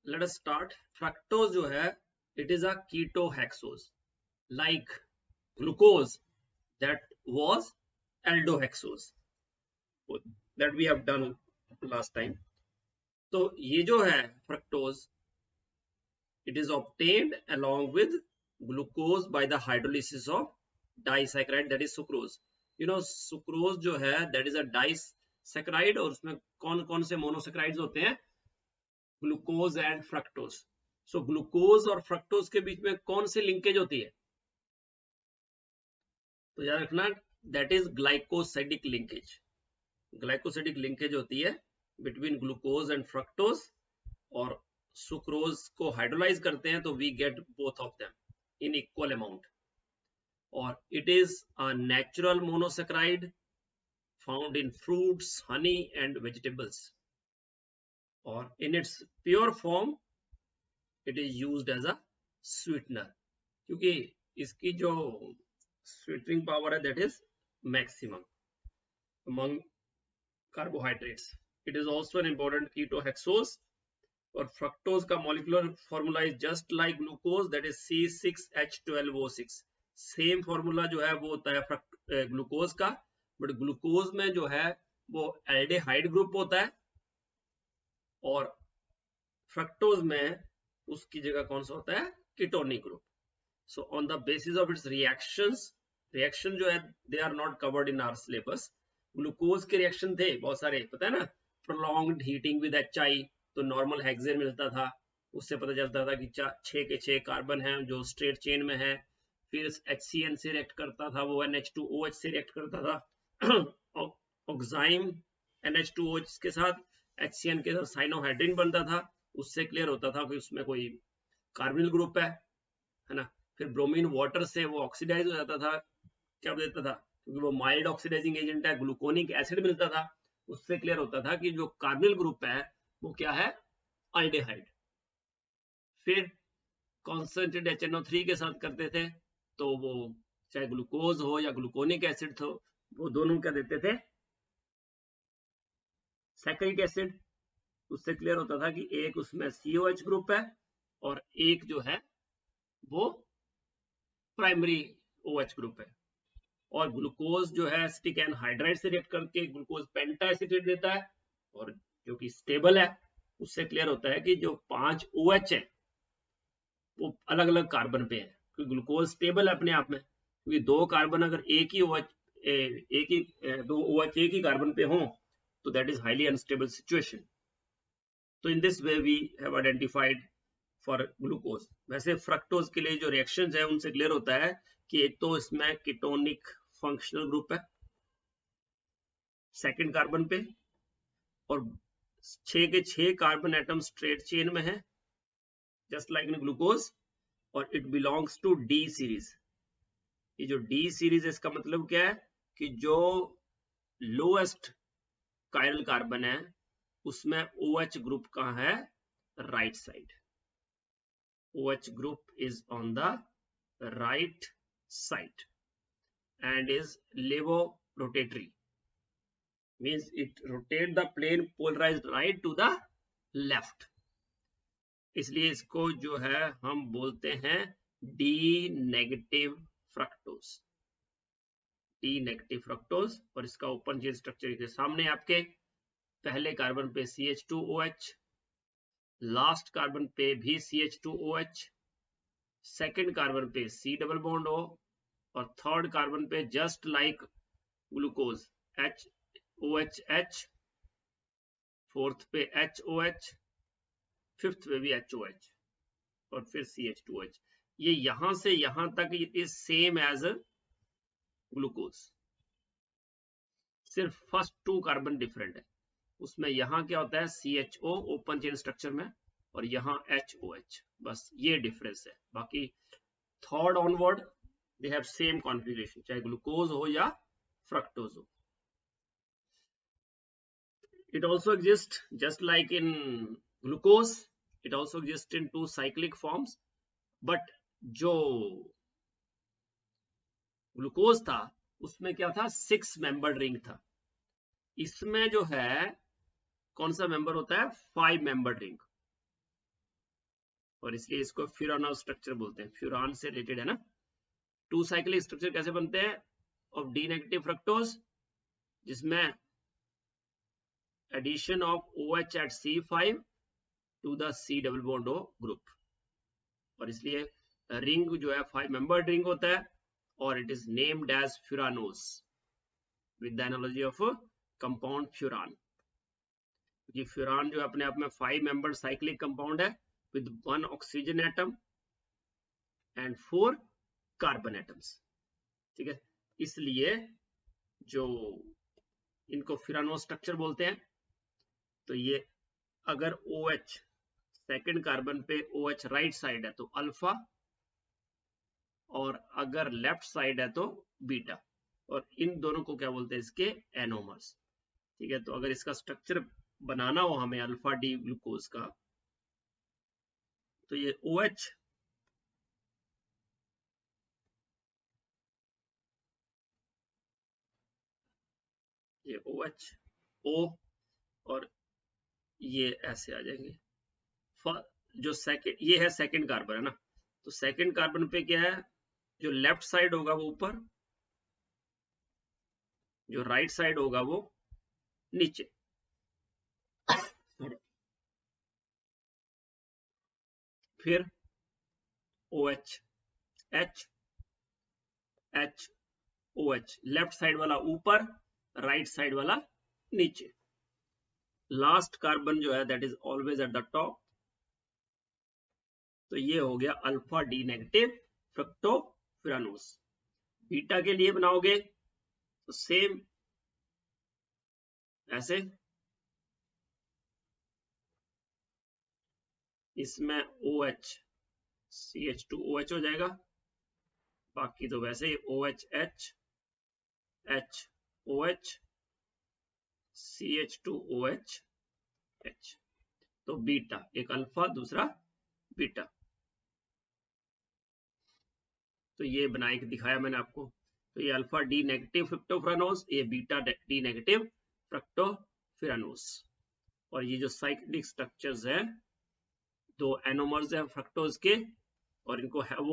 let us start. Fructose जो है, it is a ketohexose, like glucose that was aldohexose that we have done last time. तो ये जो है fructose, it is obtained along with glucose by the hydrolysis of disaccharide, that is sucrose. You know sucrose जो है that is a disaccharide, और उसमें कौन कौन से मोनोसेक्राइड्स होते हैं? Glucose and fructose. So glucose और फ्रक्टोज के बीच में कौन सी लिंकेज होती है? तो याद रखना, that is glycosidic linkage. Glycosidic linkage होती है बिटवीन ग्लूकोज एंड फ्रक्टोज, और सुक्रोज को हाइड्रोलाइज करते हैं तो we get both of them in equal amount. और it is a natural monosaccharide found in fruits, honey and vegetables. और in its pure form it is used as a sweetener, क्योंकि इसकी जो sweetening power है that is maximum among carbohydrates. It is also an important ketohexose. और fructose का molecular formula is just like glucose, that is C6H12O6. Same formula जो है वो होता है ग्लूकोज का, बट ग्लूकोज में जो है वो एल्डिहाइड ग्रुप होता है, और फ्रक्टोज में उसकी जगह कौन सा होता है? Ketonic group. So on the basis of its reaction जो है they are not covered in our syllabus. Glucose के रिएक्शन थे बहुत सारे, पता है ना, प्रोलॉन्ग्ड हीटिंग विद HI, तो नॉर्मल हेक्सेन मिलता था, उससे पता चलता था कि 6 के 6 कार्बन हैं जो स्ट्रेट चेन में है. फिर HCN से रिएक्ट करता था, वो NH2OH से रिएक्ट करता था. ऑक्साइम NH2OH के साथ HCN के साथ साइनोहाइड्रिन बनता था, उससे क्लियर होता था कि उसमें कोई कार्बोनिल ग्रुप है ना. फिर ब्रोमीन वाटर से वो ऑक्सीडाइज हो जाता था, क्या देता था, क्योंकि वो माइल्ड ऑक्सीडाइजिंग एजेंट है. ग्लूकोनिक एसिड मिलता था, उससे क्लियर होता था कि जो कार्बोनिल ग्रुप है वो क्या है? अल्डेहाइड. फिर कॉन्सेंट्रेटेड HNO3 के साथ करते थे, तो वो चाहे ग्लूकोज हो या ग्लूकोनिक एसिड हो, वो दोनों क्या देते थे? सैकरिक एसिड. उससे क्लियर होता था कि एक उसमें COH ग्रुप है और एक जो है वो प्राइमरी OH ग्रुप है. और ग्लूकोज जो है एसिटिक एनहाइड्राइड से रिएक्ट करके ग्लूकोज पेंटा एसिटेट देता है, और जो कि स्टेबल है. उससे क्लियर होता है कि जो 5 OH है वो अलग अलग कार्बन पे है, क्योंकि ग्लूकोज स्टेबल है अपने आप में, क्योंकि 2 कार्बन अगर एक ही 2 OH एक ही कार्बन पे हो तो that is highly unstable situation. तो in this way we have identified for glucose. वैसे फ्रक्टोज के लिए जो रिएक्शंस है उनसे क्लियर होता है कि एक तो इसमें कीटोनिक फंक्शनल ग्रुप है सेकंड कार्बन पे, और 6 के 6 कार्बन एटम स्ट्रेट चेन में है जस्ट लाइक इन ग्लूकोज, और it belongs to D series. ये जो D सीरीज है इसका मतलब क्या है कि जो लोएस्ट कायरल कार्बन है उसमें OH ग्रुप कहाँ है? Right side. OH group is on the right side and is levorotatory, means it rotate the plane polarized right to the left. इसलिए इसको जो है हम बोलते हैं D negative fructose. D negative fructose. और इसका ओपन चेन स्ट्रक्चर के सामने आपके पहले कार्बन पे CH2OH, लास्ट कार्बन पे भी CH2OH, सेकेंड कार्बन पे C डबल बॉन्ड O, और थर्ड कार्बन पे just like glucose HOH, fourth पे HOH, फिफ्थ पे भी HOH, और फिर CH2OH. ये यहां से यहां तक it is same as glucose, सिर्फ फर्स्ट 2 कार्बन डिफरेंट है. उसमें यहां क्या होता है? CHO ओपन चेन स्ट्रक्चर में, और यहां HOH. बस ये डिफरेंस है. बाकी third onward they have same configuration, चाहे ग्लूकोज हो या फ्रक्टोज हो. It also exists just like in glucose. It also exists in 2 cyclic forms. But जो ग्लूकोज था उसमें क्या था? 6 मेंबर्ड रिंग था. इसमें जो है कौन सा मेंबर होता है? 5 मेंबर्ड रिंग. और इसलिए इसको फ्यूरानोज स्ट्रक्चर बोलते हैं, फ्यूरान से रिलेटेड है ना। 2 साइक्लिक स्ट्रक्चर कैसे बनते हैं ऑफ डी नेगेटिव फ्रक्टोज, जिसमें addition of OH at C5 to the C double bond O group, और इसलिए रिंग जो है 5 मेंबर्ड रिंग होता है और it is named as furanose with the analogy of compound furan. ये फ्यूरान जो अपने आप में 5 मेंबर्ड साइक्लिक कंपाउंड है with 1 oxygen atom and 4 carbon atoms, ठीक है। इसलिए जो इनको फ्यूरानोज स्ट्रक्चर बोलते हैं। तो ये अगर OH सेकंड कार्बन पे OH राइट साइड है तो अल्फा, और अगर लेफ्ट साइड है तो बीटा, और इन दोनों को क्या बोलते हैं इसके एनोमर्स, ठीक है। तो अगर इसका स्ट्रक्चर बनाना हो हमें अल्फा डी ग्लूकोज का, तो ये OH ये OH O और ये ऐसे आ जाएंगे। जो सेकंड ये है सेकंड कार्बन है ना, तो सेकंड कार्बन पे क्या है, जो लेफ्ट साइड होगा वो ऊपर, जो राइट साइड होगा वो नीचे। फिर OH H H OH, left side वाला ऊपर, राइट साइड वाला नीचे। लास्ट कार्बन जो है that is always at the top. तो ये हो गया अल्फा डी नेगेटिव फ्रक्टोफ्यूरानोज। बीटा के लिए बनाओगे तो सेम ऐसे, इसमें OH CH2OH हो जाएगा, बाकी तो वैसे ही OH H H OH CH2OH H। तो बीटा, एक अल्फा दूसरा बीटा। तो ये बना के दिखाया मैंने आपको। तो ये अल्फा डी नेगेटिव फ्रक्टोफ्यूरानोज, ये बीटा डी नेगेटिव फ्रक्टोफ्यूरानोज। और ये जो साइक्लिक स्ट्रक्चर्स है, दो एनोमर्स है फ्रक्टोज के, और इनको है वो